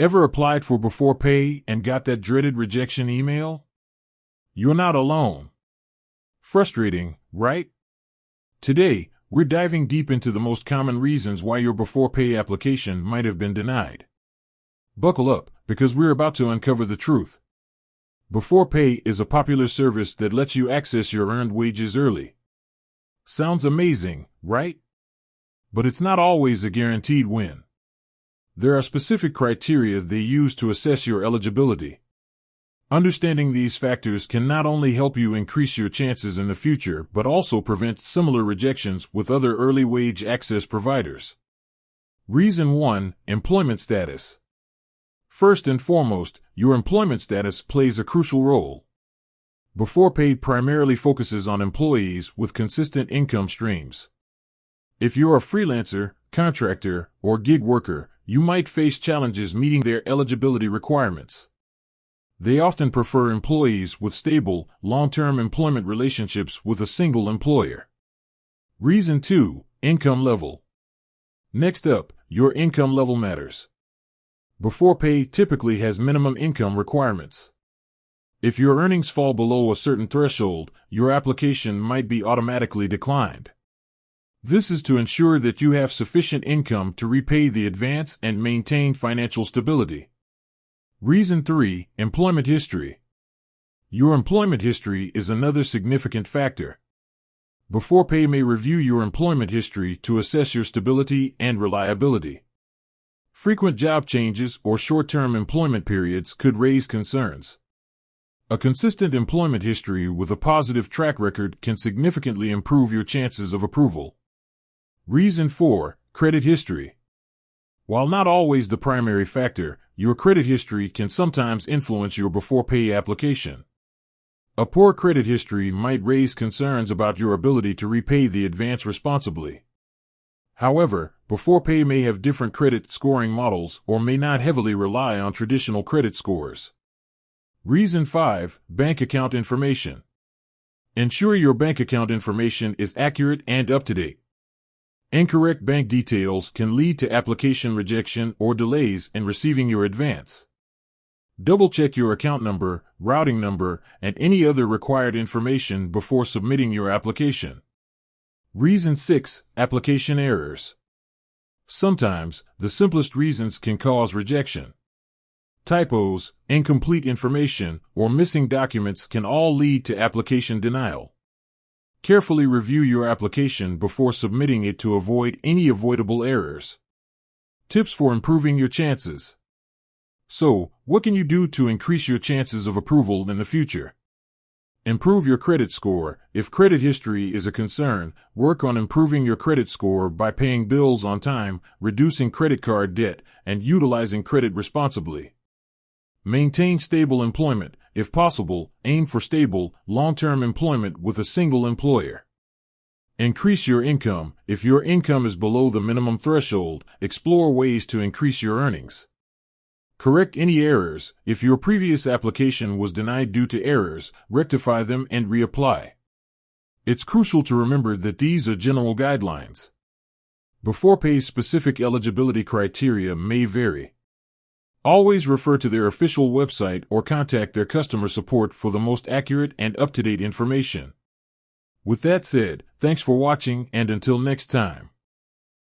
Ever applied for Beforerpay and got that dreaded rejection email? You're not alone. Frustrating, right? Today, we're diving deep into the most common reasons why your Beforerpay application might have been denied. Buckle up, because we're about to uncover the truth. Beforerpay is a popular service that lets you access your earned wages early. Sounds amazing, right? But it's not always a guaranteed win. There are specific criteria they use to assess your eligibility. Understanding these factors can not only help you increase your chances in the future, but also prevent similar rejections with other early wage access providers. Reason 1: Employment status. First and foremost, your employment status plays a crucial role. Beforerpay primarily focuses on employees with consistent income streams. If you're a freelancer, contractor, or gig worker, you might face challenges meeting their eligibility requirements. They often prefer employees with stable, long-term employment relationships with a single employer. Reason 2: Income level. Next up, your income level matters. Beforerpay typically has minimum income requirements. If your earnings fall below a certain threshold, your application might be automatically declined. This is to ensure that you have sufficient income to repay the advance and maintain financial stability. Reason 3: Employment history. Your employment history is another significant factor. Beforerpay may review your employment history to assess your stability and reliability. Frequent job changes or short-term employment periods could raise concerns. A consistent employment history with a positive track record can significantly improve your chances of approval. Reason 4: Credit history. While not always the primary factor, your credit history can sometimes influence your Beforerpay application. A poor credit history might raise concerns about your ability to repay the advance responsibly. However, Beforerpay may have different credit scoring models or may not heavily rely on traditional credit scores. Reason 5: Bank account information. Ensure your bank account information is accurate and up-to-date. Incorrect bank details can lead to application rejection or delays in receiving your advance. Double-check your account number, routing number, and any other required information before submitting your application. Reason 6: Application errors. Sometimes, the simplest reasons can cause rejection. Typos, incomplete information, or missing documents can all lead to application denial. Carefully review your application before submitting it to avoid any avoidable errors. Tips for improving your chances. So, what can you do to increase your chances of approval in the future? Improve your credit score. If credit history is a concern, work on improving your credit score by paying bills on time, reducing credit card debt, and utilizing credit responsibly. Maintain stable employment. If possible, aim for stable, long-term employment with a single employer. Increase your income. If your income is below the minimum threshold, explore ways to increase your earnings. Correct any errors. If your previous application was denied due to errors, rectify them and reapply. It's crucial to remember that these are general guidelines. Beforerpay's specific eligibility criteria may vary. Always refer to their official website or contact their customer support for the most accurate and up-to-date information. With that said, thanks for watching, and until next time.